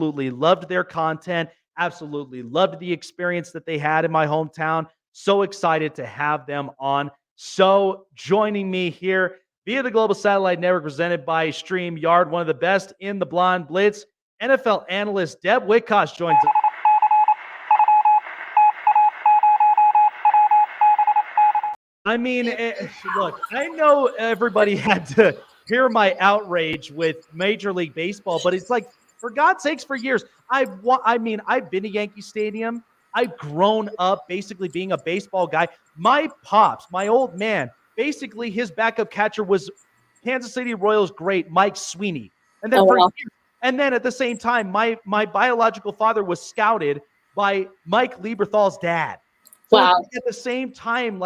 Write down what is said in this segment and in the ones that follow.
absolutely loved their content, absolutely loved the experience that they had in my hometown. So excited to have them on. So joining me here via the Global Satellite Network presented by StreamYard, one of the best in the Blonde Blitz, NFL analyst Deb Whitcas joins us. I mean, look, I know everybody had to hear my outrage with Major League Baseball, but it's like, for God's sakes, for years, I've been to Yankee Stadium. I've grown up basically being a baseball guy. My pops, my old man, basically his backup catcher was Kansas City Royals great Mike Sweeney. And then and then at the same time, my biological father was scouted by Mike Lieberthal's dad. So at the same time,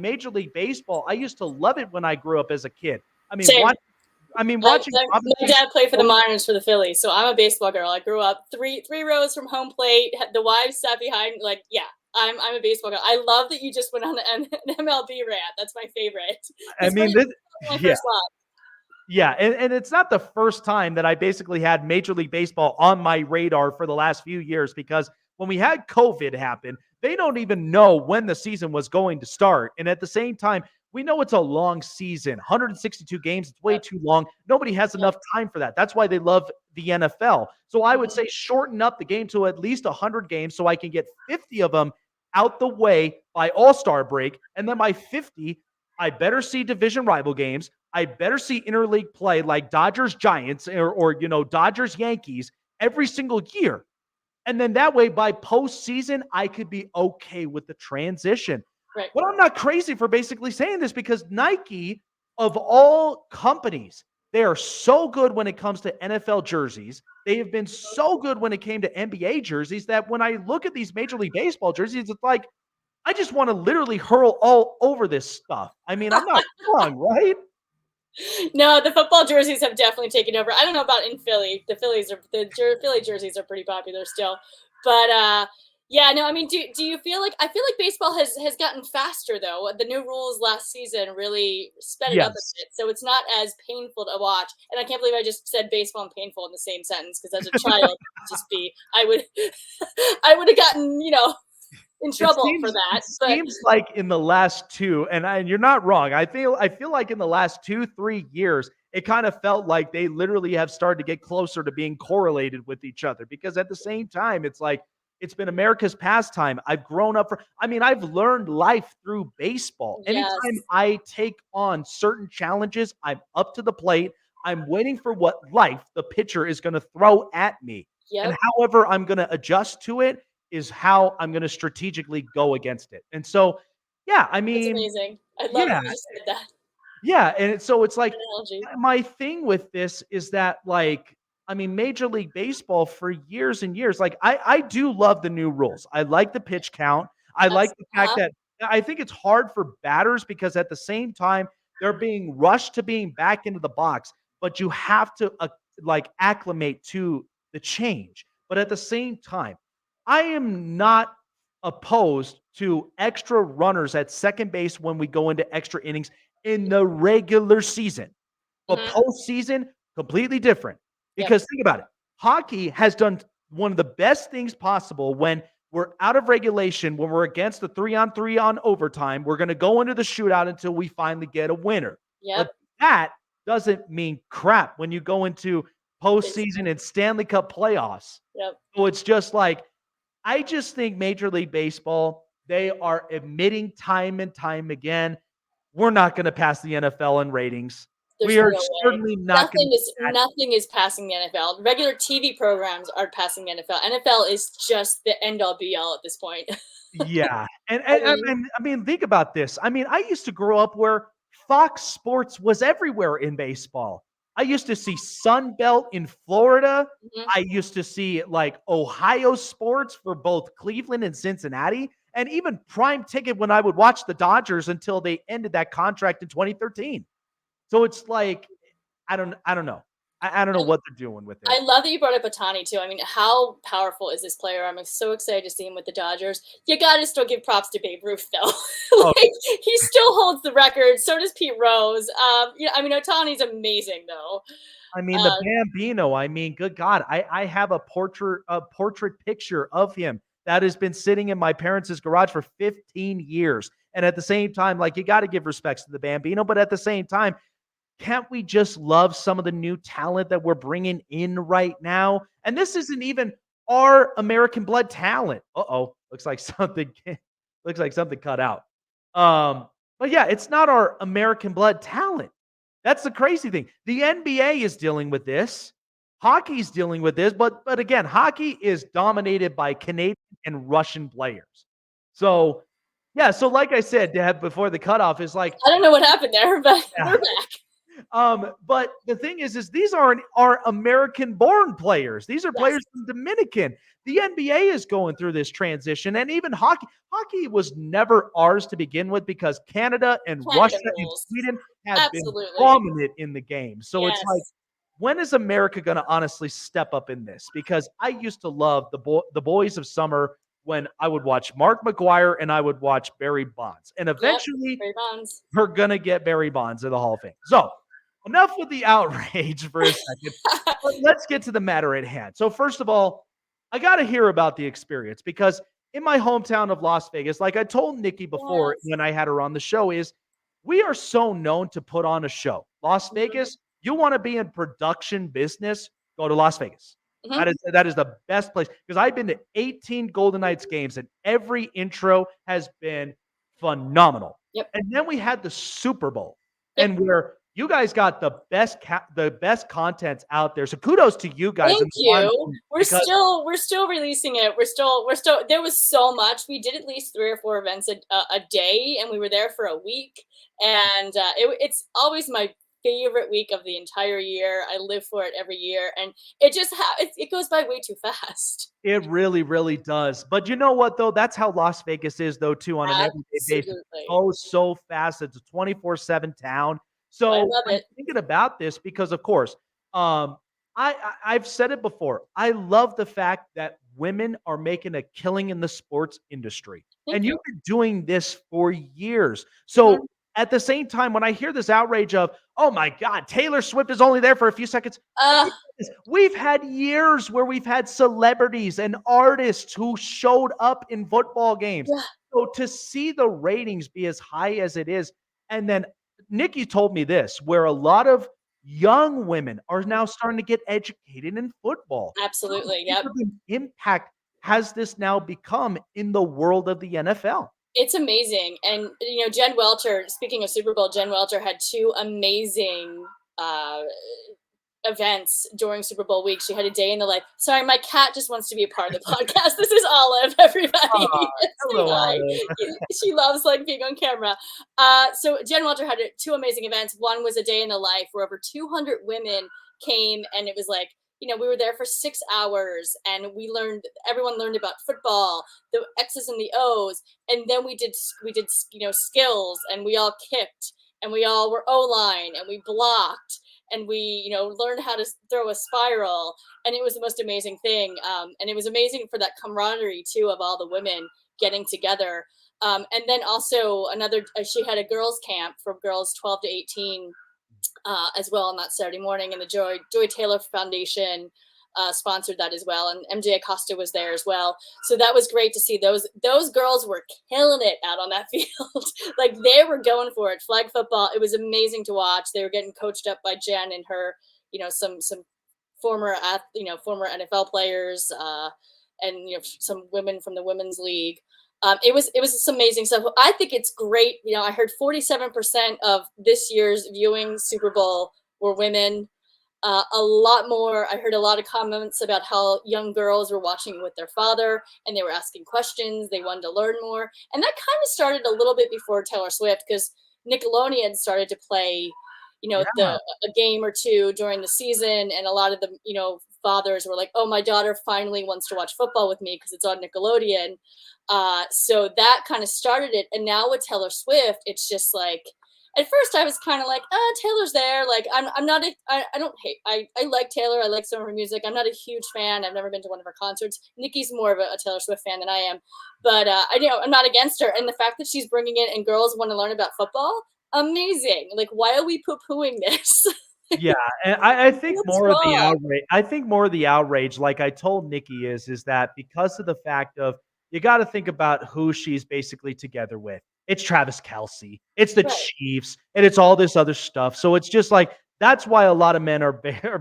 Major League Baseball, I used to love it when I grew up as a kid. Watching. My dad played for the minors for the Phillies, so I'm a baseball girl. I grew up three rows from home plate. The wives sat behind. I'm a baseball girl. I love that you just went on an MLB rant. That's my favorite. Yeah, and it's not the first time that I basically had Major League Baseball on my radar for the last few years, because when we had COVID happen, they don't even know when the season was going to start. And at the same time, we know it's a long season, 162 games. It's way too long. Nobody has enough time for that. That's why they love the NFL. So I would say shorten up the game to at least 100 games so I can get 50 of them out the way by All-Star break. And then by 50, I better see division rival games. I better see interleague play like Dodgers Giants or Dodgers Yankees every single year. And then that way, by postseason, I could be okay with the transition. Right. But I'm not crazy for basically saying this, because Nike, of all companies, they are so good when it comes to NFL jerseys. They have been so good when it came to NBA jerseys that when I look at these Major League Baseball jerseys, it's like, I just want to literally hurl all over this stuff. I mean, I'm not wrong, right? No, the football jerseys have definitely taken over. I don't know about in Philly. The Philly jerseys are pretty popular still, but do you feel like, I feel like baseball has gotten faster though. The new rules last season really sped it up a bit, so it's not as painful to watch. And I can't believe I just said baseball and painful in the same sentence, because as a child, I would have gotten in trouble for that. It seems like in the last two, and you're not wrong. I feel like in the last 2-3 years, it kind of felt like they literally have started to get closer to being correlated with each other. Because at the same time, it's like, it's been America's pastime. I've grown up I've learned life through baseball. Yes. Anytime I take on certain challenges, I'm up to the plate. I'm waiting for what life, the pitcher, is going to throw at me. Yep. And however I'm going to adjust to it is how I'm going to strategically go against it. And so, yeah, I mean, that's amazing. I love that you just said that. Yeah. And so it's like, my thing with this is that, Major League Baseball for years and years, I do love the new rules. I like the pitch count. I like the fact that I think it's hard for batters, because at the same time, they're being rushed to being back into the box, but you have to acclimate to the change. But at the same time, I am not opposed to extra runners at second base when we go into extra innings in the regular season. But postseason, completely different. Because think about it. Hockey has done one of the best things possible when we're out of regulation, when we're against the 3-on-3 on overtime. We're going to go into the shootout until we finally get a winner. Yep. But that doesn't mean crap when you go into postseason and Stanley Cup playoffs. Yep. So it's just like, I just think Major League Baseball, they are admitting time and time again, we're not going to pass the NFL in ratings. We are certainly not. Nothing is passing the NFL. Regular TV programs are passing the NFL. NFL is just the end all be all at this point. Yeah. And think about this. I used to grow up where Fox Sports was everywhere in baseball. I used to see Sun Belt in Florida. I used to see Ohio sports for both Cleveland and Cincinnati, and even Prime Ticket when I would watch the Dodgers until they ended that contract in 2013. So it's like, I don't know. I don't know what they're doing with it. I love that you brought up Ohtani too. I mean, how powerful is this player? I'm so excited to see him with the Dodgers. You got to still give props to Babe Ruth though. He still holds the record. So does Pete Rose. I mean, Ohtani's amazing though. I mean, the Bambino. I mean, good God, I have a portrait picture of him that has been sitting in my parents' garage for 15 years. And at the same time, like, you got to give respects to the Bambino, but at the same time, can't we just love some of the new talent that we're bringing in right now? And this isn't even our American blood talent. Looks like something cut out. But yeah, it's not our American blood talent. That's the crazy thing. The NBA is dealing with this. Hockey's dealing with this, but again, hockey is dominated by Canadian and Russian players. So, yeah, so like I said, Deb, before the cutoff is like, I don't know what happened there, but we're back. But the thing is these aren't our American-born players. These are players from Dominican. The NBA is going through this transition, and even hockey. Hockey was never ours to begin with because Canada and Russia and Sweden have been prominent in the game. So it's like, when is America going to honestly step up in this? Because I used to love the boys of summer when I would watch Mark McGuire and I would watch Barry Bonds. And eventually, we're going to get Barry Bonds in the Hall of Fame. So, enough with the outrage for a second. But let's get to the matter at hand. So, first of all, I got to hear about the experience because in my hometown of Las Vegas, like I told Nikki before when I had her on the show, is we are so known to put on a show. Las Vegas, you want to be in production business, go to Las Vegas. That is the best place because I've been to 18 Golden Knights games and every intro has been phenomenal. And then we had the Super Bowl and where you guys got the best content out there. So kudos to you guys. Thank you. We're still releasing it. We're still there was so much. We did at least 3 or 4 events a day and we were there for a week. And it's always my favorite week of the entire year. I live for it every year, and it just it goes by way too fast. It really, really does. But you know what, though? That's how Las Vegas is, though, too, on an everyday basis. It goes so fast. It's a 24/7 town. So I'm thinking about this because, of course, I've said it before. I love the fact that women are making a killing in the sports industry, and you've been doing this for years. So. At the same time, when I hear this outrage of, oh my God, Taylor Swift is only there for a few seconds. We've had years where we've had celebrities and artists who showed up in football games. So to see the ratings be as high as it is, and then Nikki told me this, where a lot of young women are now starting to get educated in football. Absolutely. Yep. What impact has this now become in the world of the NFL? It's amazing. And, Jen Welter, speaking of Super Bowl, Jen Welter had 2 amazing events during Super Bowl week. She had a day in the life. Sorry, my cat just wants to be a part of the podcast. This is Olive, everybody. Hello, Olive. She loves being on camera. So Jen Welter had 2 amazing events. One was a day in the life where over 200 women came, and it was we were there for 6 hours and everyone learned about football, the X's and the O's. And then we did skills, and we all kicked, and we all were O-line, and we blocked, and we, learned how to throw a spiral. And it was the most amazing thing. And it was amazing for that camaraderie too, of all the women getting together. And then also she had a girls camp for girls 12 to 18, as well on that Saturday morning, and the Joy Taylor Foundation sponsored that as well, and MJ Acosta was there as well. So that was great to see. Those girls were killing it out on that field. They were going for it. Flag football. It was amazing to watch. They were getting coached up by Jen and her, some former NFL players, and some women from the women's league. It was just amazing stuff. I think it's great. I heard 47% of this year's viewing Super Bowl were women. A lot more. I heard a lot of comments about how young girls were watching with their father and they were asking questions. They wanted to learn more. And that kind of started a little bit before Taylor Swift, because Nickelodeon started to play, a game or 2 during the season. And a lot of the, fathers were like, oh, my daughter finally wants to watch football with me because it's on Nickelodeon. So that kind of started it. And now with Taylor Swift, it's just at first I was kind of like, Taylor's there. Like, I'm not, I don't hate, I like Taylor. I like some of her music. I'm not a huge fan. I've never been to one of her concerts. Nikki's more of a Taylor Swift fan than I am, but I'm not against her. And the fact that she's bringing it and girls want to learn about football, amazing. Like, why are we poo-pooing this? Yeah, and I think What's more of the wrong? outrage. I think more of the outrage, like I told Nikki, is that because of the fact of you got to think about who she's basically together with. It's Travis Kelce, it's the Right. Chiefs, and it's all this other stuff. So it's just like that's why a lot of men are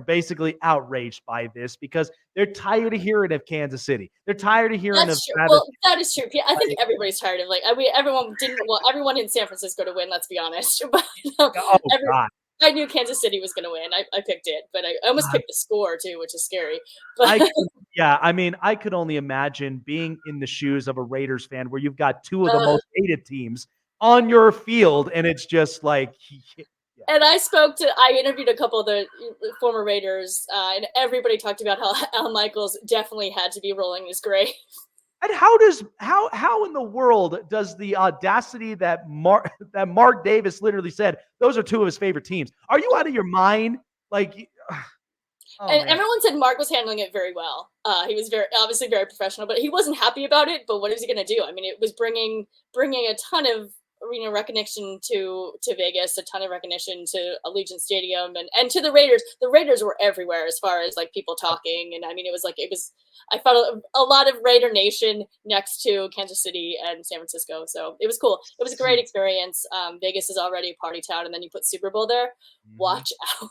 basically outraged by this because they're tired of hearing of Kansas City. They're tired of hearing of That's true. Travis. Well, that is true. I think everybody's tired of like everyone didn't want everyone in San Francisco to win. Let's be honest. But Oh God. I knew Kansas City was going to win. I picked it, but I almost picked the score too, which is scary. But Yeah, I mean, I could only imagine being in the shoes of a Raiders fan where you've got two of the most hated teams on your field, and it's just like. Yeah. And I interviewed a couple of the former Raiders, and everybody talked about how Al Michaels definitely had to be rolling his grave. And how in the world does the audacity that Mark Davis literally said those are two of his favorite teams? Are you out of your mind? Like. Oh, and man. everyone said Mark was handling it very well. He was obviously very professional, but he wasn't happy about it. But what is he going to do? I mean, it was bringing a ton of recognition to Vegas, a ton of recognition to Allegiant Stadium, and to the Raiders. The Raiders were everywhere as far as like people talking, and I mean, it was. I felt a lot of Raider Nation next to Kansas City and San Francisco, so it was cool. It was a great experience. Vegas is already a party town, and then you put Super Bowl there. Watch out.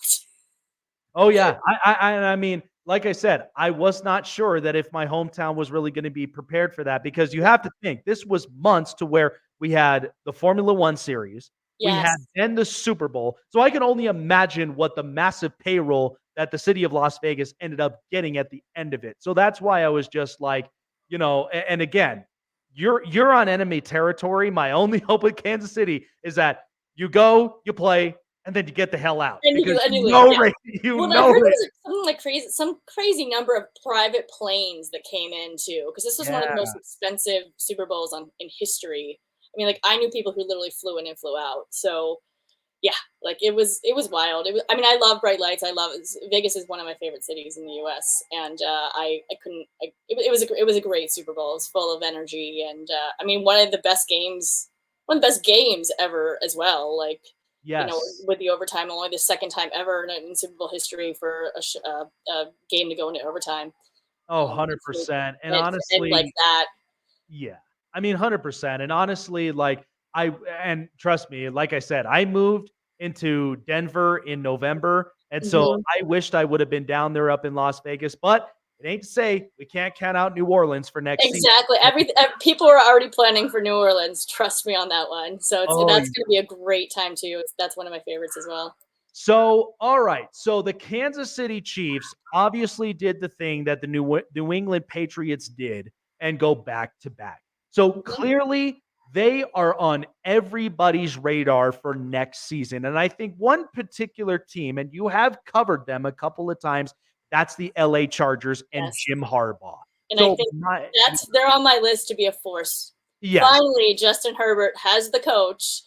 Oh yeah, I mean, like I said, I was not sure that if my hometown was really going to be prepared for that because you have to think this was months to where we had the Formula One series, we had Yes. then the Super Bowl, so I can only imagine what the massive payroll that the city of Las Vegas ended up getting at the end of it. So that's why I was just like, and again, you're on enemy territory. My only hope with Kansas City is that you go, you play, and then you get the hell out And because you leave. Yeah. Well, I heard there was something like some crazy number of private planes that came in too, because this was one of the most expensive Super Bowls in history. I mean, like I knew people who literally flew in and flew out. So yeah, like it was wild. I mean, I love bright lights. Vegas is one of my favorite cities in the U.S. And it was a great Super Bowl. It was full of energy, and I mean, one of the best games ever as well. Like. Yes. With the overtime, only the second time ever in Super Bowl history for a game to go into overtime. Oh, 100%. And honestly, like that. Yeah. I mean, 100%. And honestly, and trust me, like I said, I moved into Denver in November. And so I wished I would have been down there up in Las Vegas, but it ain't to say we can't count out New Orleans for next season. Exactly. People are already planning for New Orleans. Trust me on that one. So that's going to be a great time too. That's one of my favorites as well. So, all right. So the Kansas City Chiefs obviously did the thing that the New England Patriots did and go back to back. So clearly they are on everybody's radar for next season. And I think one particular team, and you have covered them a couple of times, that's the LA Chargers and Jim Harbaugh. And so I think they're on my list to be a force. Yes. Finally, Justin Herbert has the coach.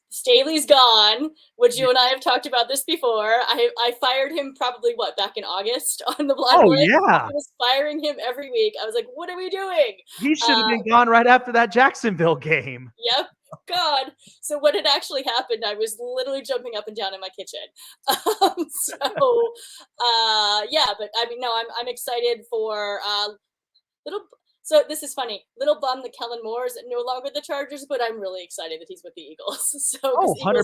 Staley's gone, which you and I have talked about this before. I fired him probably back in August on the blog list. I was firing him every week. I was like, what are we doing? He should have been gone right after that Jacksonville game. Yep. God. So what had actually happened, I was literally jumping up and down in my kitchen. But I mean, no, I'm excited for So this is funny. Little bum that Kellen Moore is no longer the Chargers, but I'm really excited that he's with the Eagles. So 100%.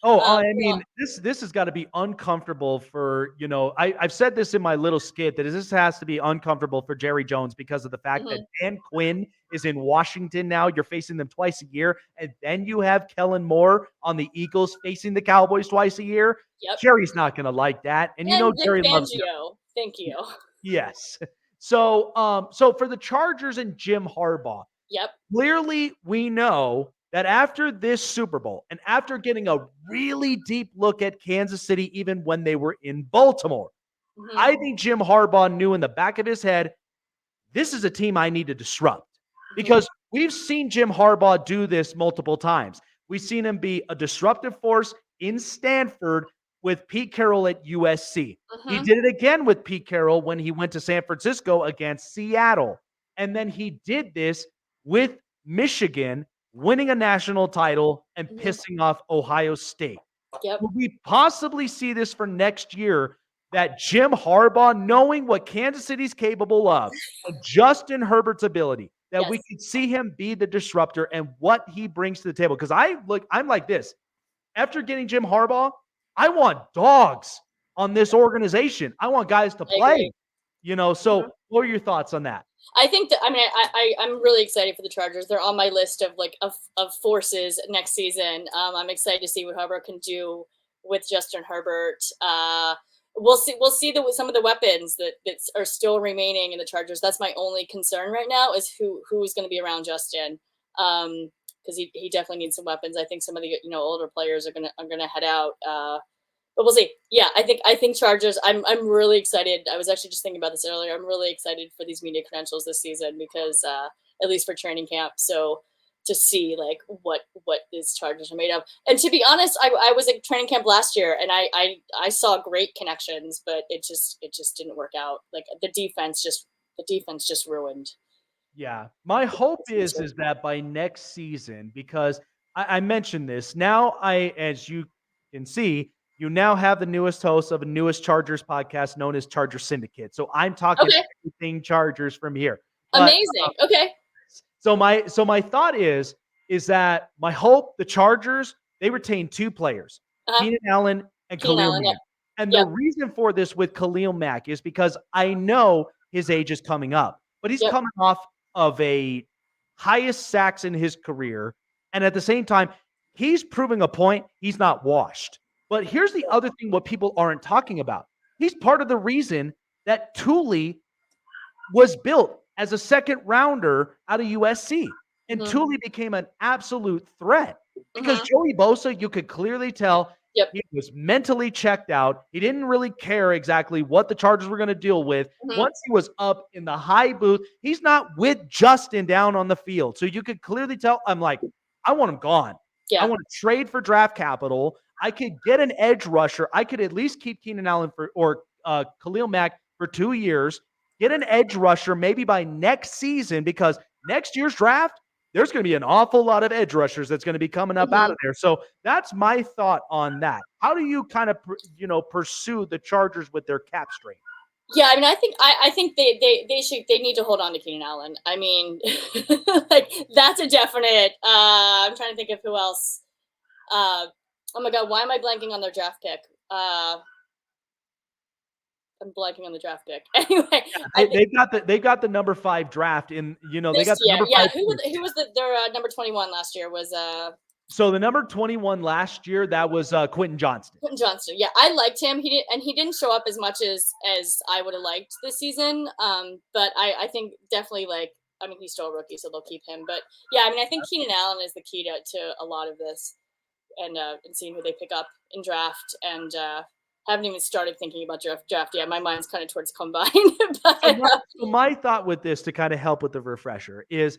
I mean, this has got to be uncomfortable for, I've said this in my little skit that this has to be uncomfortable for Jerry Jones because of the fact that Dan Quinn is in Washington now. You're facing them twice a year. And then you have Kellen Moore on the Eagles facing the Cowboys twice a year. Yep. Jerry's not going to like that. And Jerry loves you. Thank you. Yes. So for the Chargers and Jim Harbaugh, clearly we know that after this Super Bowl and after getting a really deep look at Kansas City, even when they were in Baltimore, I think Jim Harbaugh knew in the back of his head, this is a team I need to disrupt because we've seen Jim Harbaugh do this multiple times. We've seen him be a disruptive force in Stanford with Pete Carroll at USC. He did it again with Pete Carroll when he went to San Francisco against Seattle. And then he did this with Michigan, winning a national title and pissing off Ohio State. Yep. Will we possibly see this for next year, that Jim Harbaugh, knowing what Kansas City's capable of and Justin Herbert's ability, that we could see him be the disruptor and what he brings to the table? Because I'm like this. After getting Jim Harbaugh, I want dogs on this organization. I want guys to play. So what are your thoughts on that? I think that, I'm really excited for the Chargers. They're on my list of forces next season. I'm excited to see what Harbaugh can do with Justin Herbert. We'll see some of the weapons that are still remaining in the Chargers. That's my only concern right now, is who's going to be around Justin. Because he definitely needs some weapons. I think some of the older players are gonna head out. But we'll see. Yeah, I think Chargers. I'm really excited. I was actually just thinking about this earlier. I'm really excited for these media credentials this season because at least for training camp. So to see like what these Chargers are made of. And to be honest, I was at training camp last year and I saw great connections, but it just didn't work out. Like the defense just ruined. Yeah. My hope is that by next season, because I mentioned this, now as you can see, you now have the newest host of a newest Chargers podcast known as Charger Syndicate. So I'm talking everything Chargers from here. Amazing. Okay. So my thought is that my hope, the Chargers, they retain two players, Keenan Allen and Khalil Mack. And the reason for this with Khalil Mack is because I know his age is coming up, but he's coming off of a highest sacks in his career. And at the same time, he's proving a point. He's not washed. But here's the other thing, what people aren't talking about. He's part of the reason that Thule was built as a second rounder out of USC. And Thule became an absolute threat because Joey Bosa, you could clearly tell he was mentally checked out. He didn't really care exactly what the Chargers were going to deal with. Once he was up in the high booth, he's not with Justin down on the field. So you could clearly tell, I'm like, I want him gone. I want to trade for draft capital. I could get an edge rusher. I could at least keep Keenan Allen or Khalil Mack for 2 years. Get an edge rusher maybe by next season, because next year's draft, there's going to be an awful lot of edge rushers that's going to be coming up out of there. So that's my thought on that. How do you kind of, pursue the Chargers with their cap strain? Yeah, I mean, I think they need to hold on to Keenan Allen. I mean, like that's a definite. I'm trying to think of who else. Oh my God, why am I blanking on their draft pick? I'm blanking on the draft pick. Anyway, they got the number 5 draft in. They got the number 5. Yeah, who was their number 21 last year? Was So the number 21 last year, that was Quentin Johnston. Quentin Johnston, yeah, I liked him. He didn't show up as much as I would have liked this season. But I think definitely he's still a rookie, so they'll keep him. But yeah, I mean, I think Keenan Allen is the key to a lot of this, and seeing who they pick up in draft, and haven't even started thinking about draft yet. My mind's kind of towards combine. But, so my thought with this, to kind of help with the refresher, is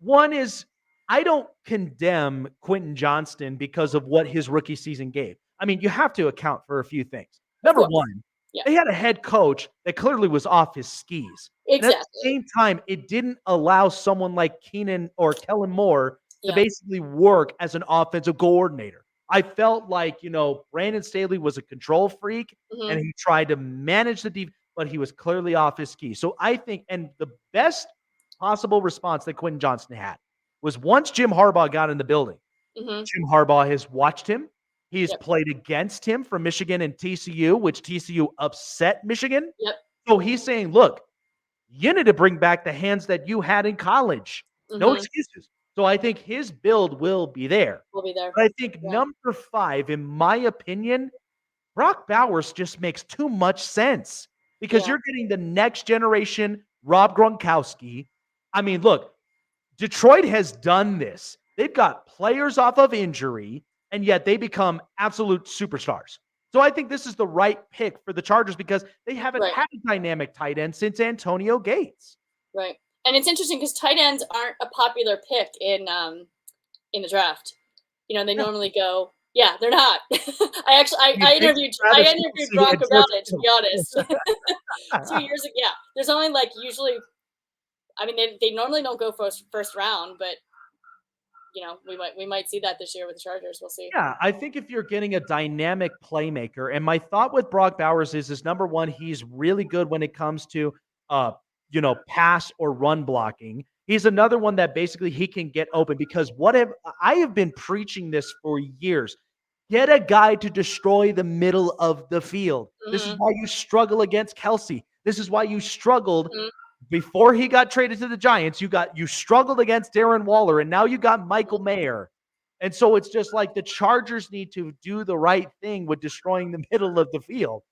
one is, I don't condemn Quentin Johnston because of what his rookie season gave. I mean, you have to account for a few things. Number one, they had a head coach that clearly was off his skis. Exactly. And at the same time, it didn't allow someone like Keenan or Kellen Moore to basically work as an offensive coordinator. I felt like, Brandon Staley was a control freak and he tried to manage the defense, but he was clearly off his skis. So I think, and the best possible response that Quentin Johnston had was once Jim Harbaugh got in the building. Jim Harbaugh has watched him. He's played against him from Michigan and TCU, which TCU upset Michigan. So he's saying, look, you need to bring back the hands that you had in college. No excuses. So I think his build will be there. Will be there. But I think number 5, in my opinion, Brock Bowers just makes too much sense because you're getting the next generation Rob Gronkowski. I mean, look, Detroit has done this. They've got players off of injury, and yet they become absolute superstars. So I think this is the right pick for the Chargers because they haven't had a dynamic tight end since Antonio Gates. Right. And it's interesting because tight ends aren't a popular pick in the draft. They normally go. Yeah, they're not. I interviewed Gronk about it, to be honest. 2 years ago. Yeah, there's only usually. I mean, they normally don't go first round, but we might see that this year with the Chargers. We'll see. Yeah, I think if you're getting a dynamic playmaker, and my thought with Brock Bowers is number one, he's really good when it comes to pass or run blocking. He's another one that basically he can get open because I have been preaching this for years. Get a guy to destroy the middle of the field. Mm-hmm. This is why you struggle against Kelsey. This is why you struggled before he got traded to the Giants. You struggled against Darren Waller, and now you got Michael Mayer. And so it's just like the Chargers need to do the right thing with destroying the middle of the field.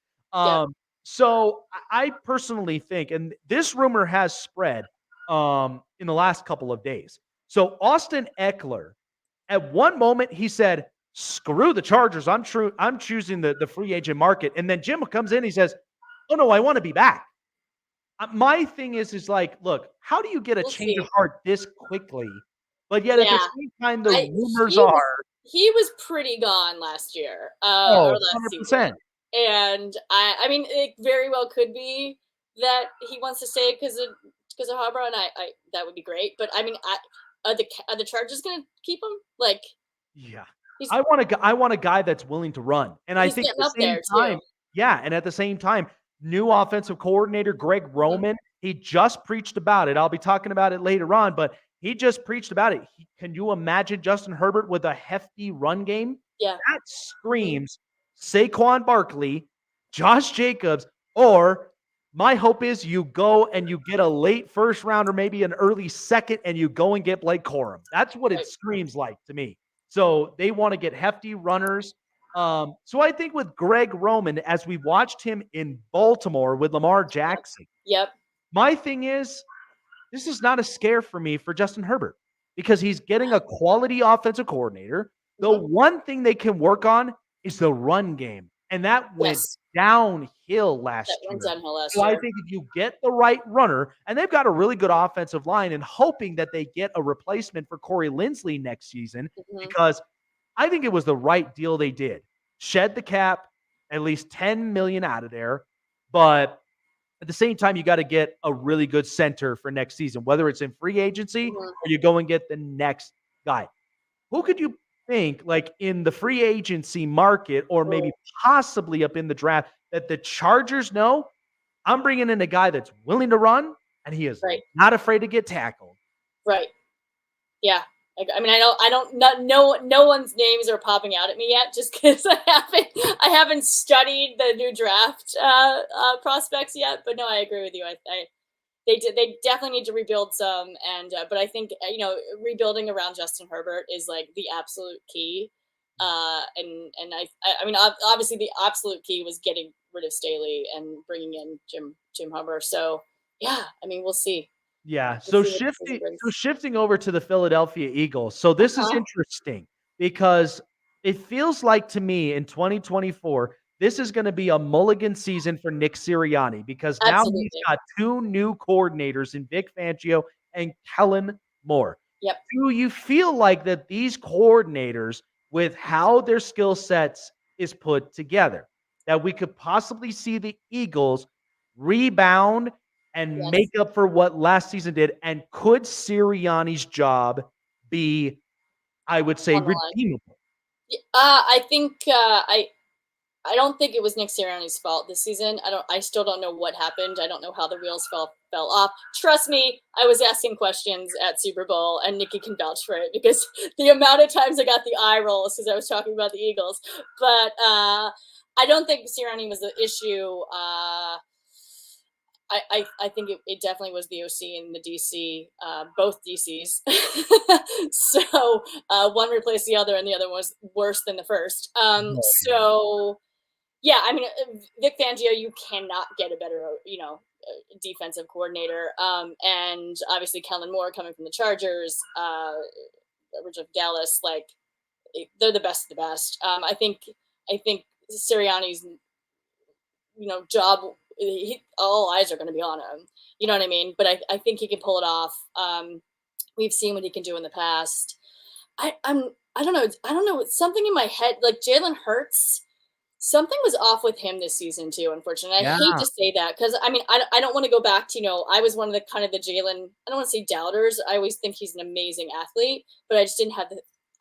So I personally think, and this rumor has spread in the last couple of days. So Austin Eckler, at one moment he said, "Screw the Chargers. I'm choosing the free agent market." And then Jim comes in, he says, "Oh no, I want to be back." My thing is like, look, how do you get a change of heart this quickly? But yet at the same time, the rumors are he was pretty gone last year, or last 100%. Season. And I mean, it very well could be that he wants to stay because of Harbaugh, and I that would be great. But I mean, are the Chargers going to keep him? Yeah, I want a guy that's willing to run, and I think at the same time, and at the same time, new offensive coordinator Greg Roman, he just preached about it. I'll be talking about it later on, but he just preached about it. Can you imagine Justin Herbert with a hefty run game? Yeah, that screams Saquon Barkley, Josh Jacobs, or my hope is you go and you get a late first round or maybe an early second and you go and get Blake Corum. That's what it screams like to me. So they want to get hefty runners. So I think with Greg Roman, as we watched him in Baltimore with Lamar Jackson, my thing is this is not a scare for me for Justin Herbert because he's getting a quality offensive coordinator. The one thing they can work on is the run game. And that went downhill last year. So I think if you get the right runner, and they've got a really good offensive line, and hoping that they get a replacement for Corey Linsley next season, because I think it was the right deal they did. Shed the cap, at least $10 million out of there. But at the same time, you got to get a really good center for next season, whether it's in free agency or you go and get the next guy. Who could you think, like in the free agency market or maybe possibly up in the draft, that the Chargers know I'm bringing in a guy that's willing to run and he is not afraid to get tackled? Right. Yeah. I mean, no one's names are popping out at me yet, just because I haven't studied the new draft prospects yet. But no, I agree with you. They definitely need to rebuild some, and but I think rebuilding around Justin Herbert is like the absolute key. And I mean, obviously the absolute key was getting rid of Staley and bringing in Jum Harbaugh. So yeah, I mean, we'll see. Yeah. So shifting over to the Philadelphia Eagles. So this is interesting because it feels like to me in 2024, this is going to be a mulligan season for Nick Sirianni because now he's got two new coordinators in Vic Fangio and Kellen Moore. Yep. Do you feel like that these coordinators, with how their skill sets is put together, that we could possibly see the Eagles rebound and make up for what last season did? And could Sirianni's job be, I would say, redeemable? I think I don't think it was Nick Sirianni's fault this season. I still don't know what happened. I don't know how the wheels fell off. Trust me, I was asking questions at Super Bowl, and Nikki can vouch for it because the amount of times I got the eye rolls because I was talking about the Eagles. But I don't think Sirianni was the issue. I think it definitely was the OC and the DC, both DCs. So one replaced the other, and the other was worse than the first. So yeah, I mean, Vic Fangio, you cannot get a better, defensive coordinator. And obviously Kellen Moore coming from the Chargers, Rich of Dallas, like they're the best of the best. I think Sirianni's, job, all eyes are going to be on him. You know what I mean? But I think he can pull it off. We've seen what he can do in the past. I don't know. I don't know. Something in my head, like Jalen Hurts, something was off with him this season too, unfortunately. I Yeah. hate to say that because I mean I don't want to go back to, I was one of the kind of the Jalen, I don't want to say doubters. I always think he's an amazing athlete, but I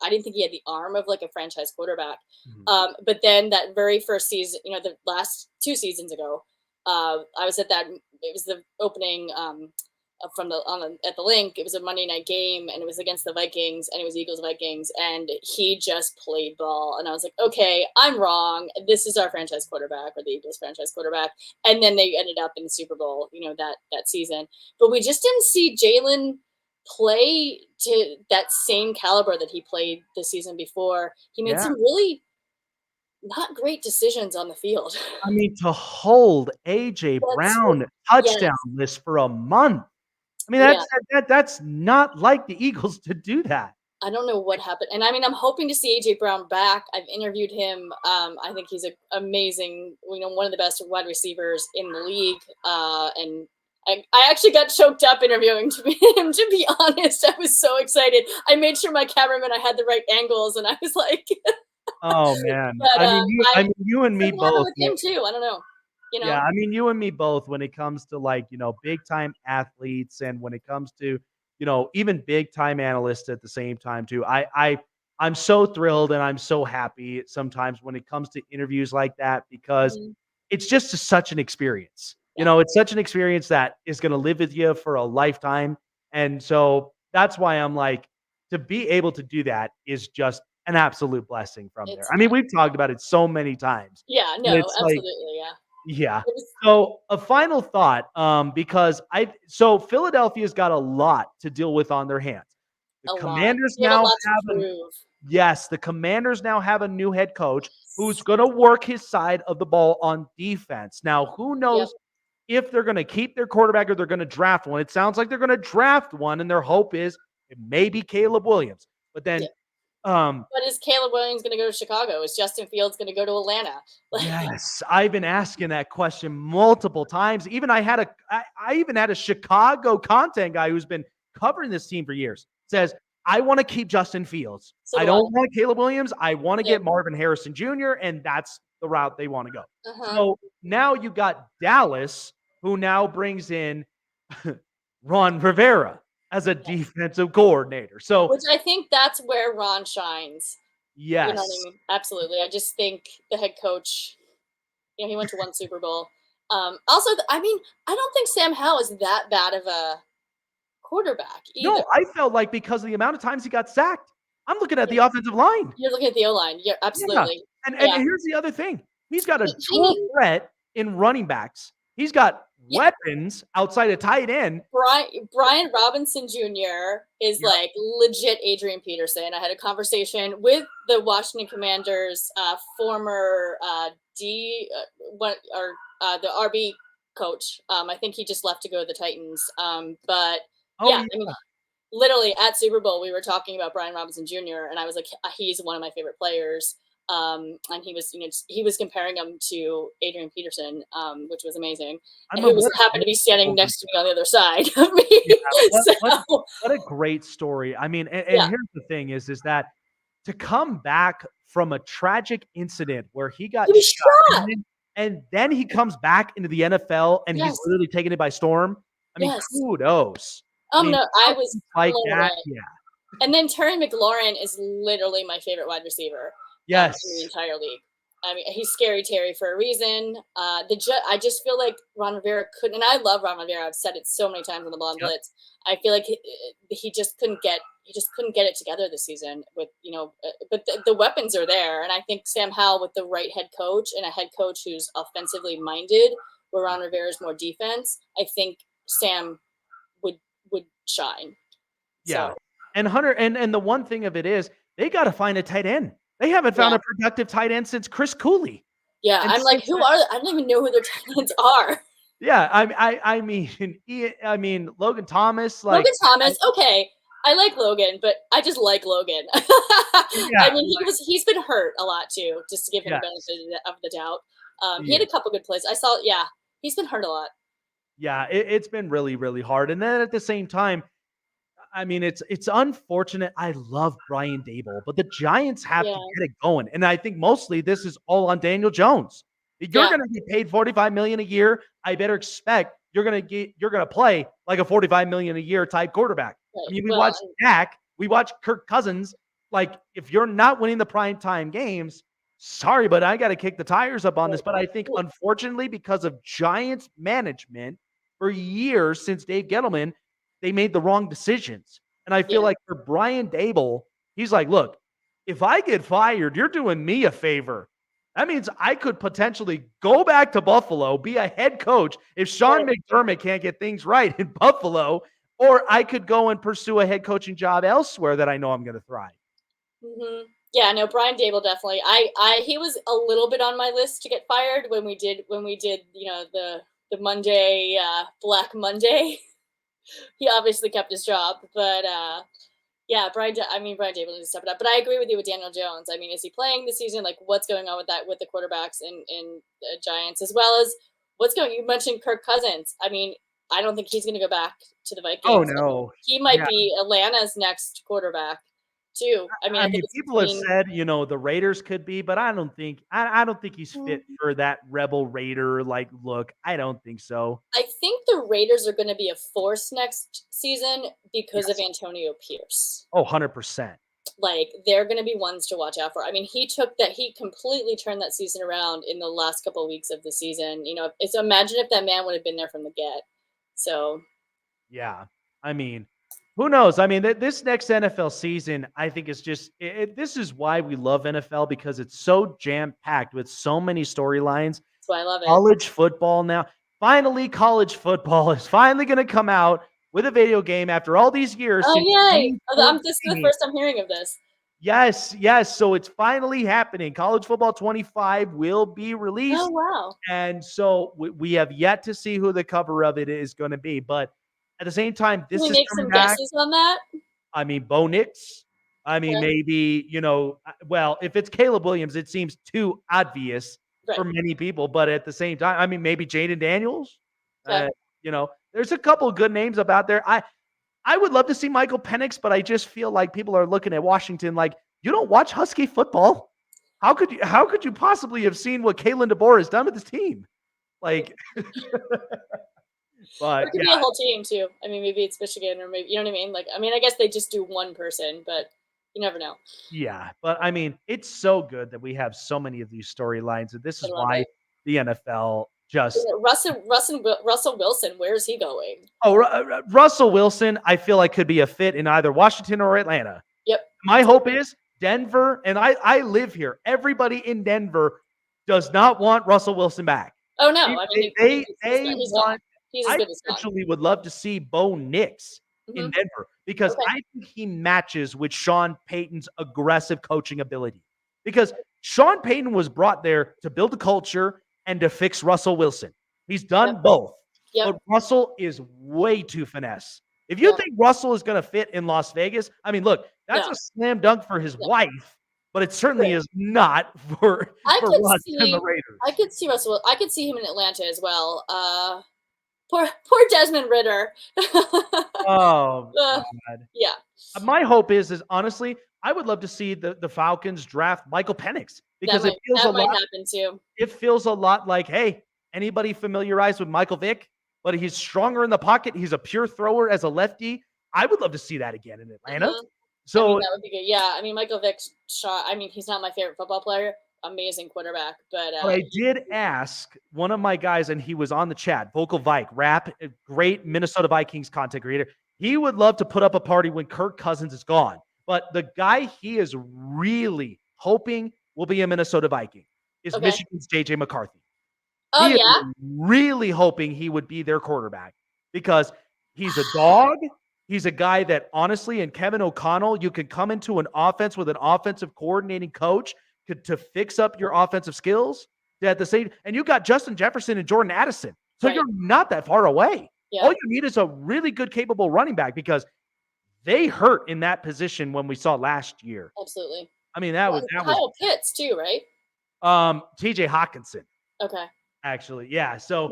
didn't think he had the arm of like a franchise quarterback. Mhm. But then that very first season, the last 2 seasons ago, I was at that. It was the opening at the link. It was a Monday night game, and it was against the Vikings, and it was Eagles Vikings, and he just played ball, and I was like, okay, I'm wrong. This is our franchise quarterback, or the Eagles franchise quarterback, and then they ended up in the Super Bowl, that season. But we just didn't see Jalen play to that same caliber that he played the season before. He made Yeah. some really not great decisions on the field. I mean, to hold AJ That's Brown yes, touchdown list for a month. I mean, yeah. that's not like the Eagles to do that. I don't know what happened. And I mean, I'm hoping to see AJ Brown back. I've interviewed him. I think he's amazing, one of the best wide receivers in the league. And I actually got choked up interviewing him, to be honest. I was so excited. I made sure my cameraman, I had the right angles, and I was like, Oh man. but I mean, you and me something happened both. with him too. I don't know. Yeah, I mean, you and me both when it comes to like, big time athletes and when it comes to, even big time analysts at the same time too. I'm so thrilled and I'm so happy sometimes when it comes to interviews like that because Mhm. it's just such an experience. Yeah, It's such an experience that is going to live with you for a lifetime. And so that's why I'm like, to be able to do that is just an absolute blessing from there. it's I mean, we've talked about it so many times. yeah, But no, it's like, absolutely, yeah. yeah. It was, So a final thought, because Philadelphia's got a lot to deal with on their hands. The a lot. Commanders We have a now lot to have a prove. yes, the Commanders now have a new head coach who's going to work his side of the ball on defense. Now, who Yep. knows if they're going to keep their quarterback or they're going to draft one? It sounds like they're going to draft one, and their hope is it may be Caleb Williams. But then, Yep. um, But is Caleb Williams going to go to Chicago? Is Justin Fields going to go to Atlanta? Like, yes, I've been asking that question multiple times. Even I even had a Chicago content guy who's been covering this team for years. Says, I want to keep Justin Fields. so I do I. don't want Caleb Williams. I want to Yep. get Marvin Harrison Jr., and that's the route they want to go. Uh-huh. So now you got Dallas, who now brings in Ron Rivera as a defensive coordinator. So Which I think that's where Ron shines. You know what I yes, mean? Absolutely. I just think the head coach, he went to one Super Bowl. Also, I mean, I don't think Sam Howell is that bad of a quarterback either. no, I felt like because of the amount of times he got sacked, I'm looking at Yeah. the offensive line. You're looking at the O line. Yeah, Yeah. absolutely. And Yeah. here's the other thing. He's got a He dual needs threat in running backs. He's got yeah, weapons outside of tight end. Brian Robinson Jr. is Yep. like legit Adrian Peterson. I had a conversation with the Washington Commanders former the RB coach. I think he just left to go to the Titans. But Oh yeah, yeah. I mean, literally at Super Bowl, we were talking about Brian Robinson Jr. and I was like, he's one of my favorite players. And he was comparing him to Adrian Peterson, which was amazing, I and mean, who was what a happened to great be standing story. next to me on the other side of me. Yeah, So what a great story. I mean, and yeah, here's the thing is that to come back from a tragic incident where he got he was shot shot. and then he comes back into the NFL and he's Yes, literally taking it by storm. I mean, yes. kudos. I mean, No, I was athletes like blown that, away. yeah. And then Terry McLaurin is literally my favorite wide receiver in the Yes. entire league. I mean, he's scary Terry for a reason. I just feel like Ron Rivera couldn't, and I love Ron Rivera. I've said it so many times on the Blonde Yep. Blitz. I feel like he just couldn't get it together this season. With but the weapons are there, and I think Sam Howell with the right head coach and a head coach who's offensively minded, where Ron Rivera is more defense. I think Sam would would shine. Yeah. So And Hunter and the one thing of it is they got to find a tight end. They haven't found yeah. a productive tight end since Chris Cooley. Yeah, And I'm like, since who then, are? I don't even know who their tight ends are. yeah, I mean Logan Thomas, like Logan Thomas, okay, I like Logan, but I just like Logan. yeah, I mean, he's been hurt a lot too, just to give him the yes, benefit of the doubt. He yeah, had a couple good plays. I saw, yeah, he's been hurt a lot. yeah. It's been really, really hard. And then at the same time, I mean, it's unfortunate. I love Brian Dable, but the Giants have to get it going. And I think mostly this is all on Daniel Jones. You're going to get paid $45 million a year. I better expect you're going to play like a $45 million a year type quarterback. Right. I mean, we watched Dak, we watched Kirk Cousins. Like, if you're not winning the primetime games, sorry, but I got to kick the tires up on this. But I think, unfortunately, because of Giants management for years since Dave Gettleman, they made the wrong decisions. And I feel like for Brian Dable, he's like, look, if I get fired, you're doing me a favor. That means I could potentially go back to Buffalo, be a head coach if Sean McDermott can't get things right in Buffalo, or I could go and pursue a head coaching job elsewhere that I know I'm going to thrive. Mm-hmm. Yeah, no, Brian Dable definitely. He was a little bit on my list to get fired when we did, the Monday, Black Monday. He obviously kept his job, but Brian Dable needs to step it up. But I agree with you with Daniel Jones. I mean, is he playing this season? Like, what's going on with the quarterbacks in the Giants, as well as you mentioned Kirk Cousins. I mean, I don't think he's going to go back to the Vikings. Oh no, he might be Atlanta's next quarterback too. I mean, people have said, the Raiders could be, but I don't think he's fit for that Rebel Raider look. I don't think so. I think the Raiders are going to be a force next season because of Antonio Pierce. Oh, 100%. Like, they're going to be ones to watch out for. I mean, he completely turned that season around in the last couple of weeks of the season. Imagine if that man would have been there from the get. So, yeah, I mean, who knows? I mean, this next NFL season, I think is just this is why we love NFL, because it's so jam-packed with so many storylines. That's why I love it. College football now. Finally, college football is finally going to come out with a video game after all these years. Oh, yay. This is the first I'm hearing of this. Yes. So it's finally happening. College Football 25 will be released. Oh, wow. And so we have yet to see who the cover of it is going to be. But at the same time, this is make some guesses on that. I mean, Bo Nix. I mean, maybe, if it's Caleb Williams, it seems too obvious for many people. But at the same time, I mean, maybe Jaden Daniels. Okay. There's a couple of good names about there. I would love to see Michael Penix, but I just feel like people are looking at Washington like, you don't watch Husky football. How could you possibly have seen what Kalen DeBoer has done with his team? Like, but it could be a whole team too. I mean, maybe it's Michigan, or maybe, you know what I mean? Like, I mean, I guess they just do one person, but you never know. Yeah, but I mean, it's so good that we have so many of these storylines, and this is why the NFL just Russell Wilson. Where is he going? Oh, Russell Wilson, I feel like could be a fit in either Washington or Atlanta. Yep. My hope is Denver, and I live here. Everybody in Denver does not want Russell Wilson back. Oh no, I mean, they want. I actually would love to see Bo Nix in Denver, because I think he matches with Sean Payton's aggressive coaching ability. Because Sean Payton was brought there to build a culture and to fix Russell Wilson. He's done both. Yep. But Russell is way too finesse. If you think Russell is going to fit in Las Vegas, I mean, look, that's a slam dunk for his wife, but it certainly is not for Russ and the Raiders. I could see Russell. I could see him in Atlanta as well. Poor Desmond Ridder. Oh, God. Yeah. My hope is honestly, I would love to see the Falcons draft Michael Penix, because it feels a lot. Happen too. It feels a lot like, hey, anybody familiarized with Michael Vick? But he's stronger in the pocket. He's a pure thrower as a lefty. I would love to see that again in Atlanta. So that would be good. Yeah, I mean, Michael Vick's shot. I mean, he's not my favorite football player. Amazing quarterback, but I did ask one of my guys, and he was on the chat. Vocal Vike, rap, great Minnesota Vikings content creator. He would love to put up a party when Kirk Cousins is gone. But the guy he is really hoping will be a Minnesota Viking is Michigan's JJ McCarthy. Oh, he is really hoping he would be their quarterback, because he's a dog. He's a guy that, honestly, and Kevin O'Connell, you could come into an offense with an offensive coordinating coach to fix up your offensive skills at the same. And you got Justin Jefferson and Jordan Addison. So you're not that far away. Yeah. All you need is a really good, capable running back, because they hurt in that position when we saw last year. Absolutely. I mean, that was Kyle Pitts too, right? TJ Hawkinson. Okay. Actually, yeah. So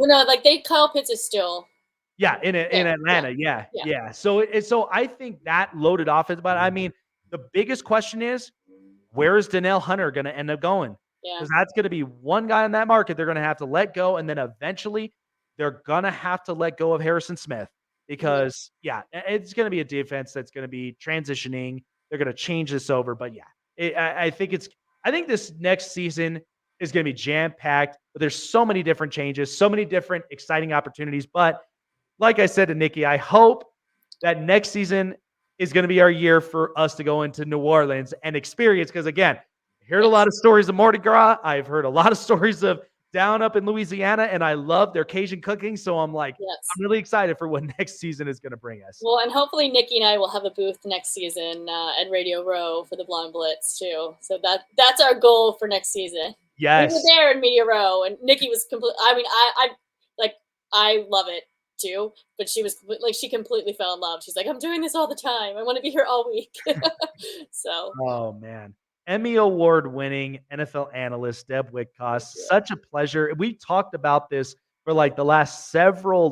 Kyle Pitts is still Yeah, in Atlanta, yeah. So I think that loaded offense, but I mean, the biggest question is, where is Danielle Hunter gonna end up going? Yeah. Because that's gonna be one guy in that market they're gonna have to let go, and then eventually they're gonna have to let go of Harrison Smith because, it's gonna be a defense that's gonna be transitioning. They're gonna change this over, but I think this next season is gonna be jam-packed, but there's so many different changes, so many different exciting opportunities, but like I said to Nikki, I hope that next season is going to be our year for us to go into New Orleans and experience. Because again, I heard a lot of stories of Mardi Gras. I've heard a lot of stories of down up in Louisiana, and I love their Cajun cooking. So I'm like, I'm really excited for what next season is going to bring us. Well, and hopefully Nikki and I will have a booth next season at Radio Row for the Blonde Blitz too. So that's our goal for next season. Yes, we were there in Media Row, and Nikki was complete. I mean, I love it too, but she was she completely fell in love. She's like, I'm doing this all the time. I want to be here all week. So. Oh man. Emmy Award winning NFL analyst Deb Whitcas. Such a pleasure. We talked about this for like the last several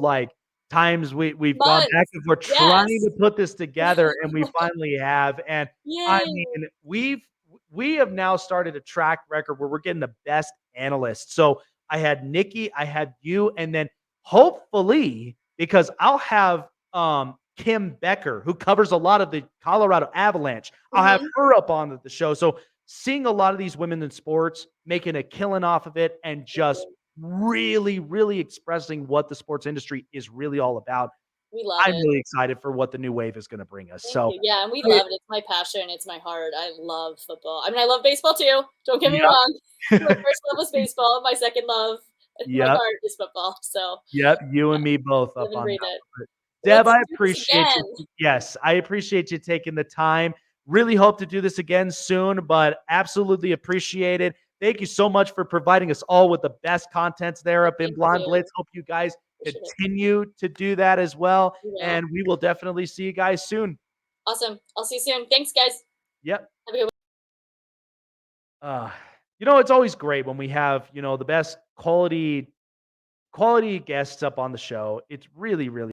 times we've gone back and forth trying to put this together, and we finally have. And I mean, we have now started a track record where we're getting the best analysts. So I had Nikki, I had you, and then hopefully, because I'll have Kim Becker, who covers a lot of the Colorado Avalanche. I'll have her up on the show. So seeing a lot of these women in sports making a killing off of it and just really, really expressing what the sports industry is really all about. We love I'm really excited for what the new wave is going to bring us. Thank you. Yeah, and we love it. It's my passion. It's my heart. I love football. I mean, I love baseball too. Don't get me wrong. My first love was baseball. My second love, my heart is football. So. You and me both up on that. Deb, I appreciate you. Yes, I appreciate you taking the time. Really hope to do this again soon, but absolutely appreciate it. Thank you so much for providing us all with the best contents there up in Blonde Blitz. Hope you guys continue to do that as well. And we will definitely see you guys soon. Awesome. I'll see you soon. Thanks, guys. Yep. Have a good one. It's always great when we have, the best quality guests up on the show. It's really, really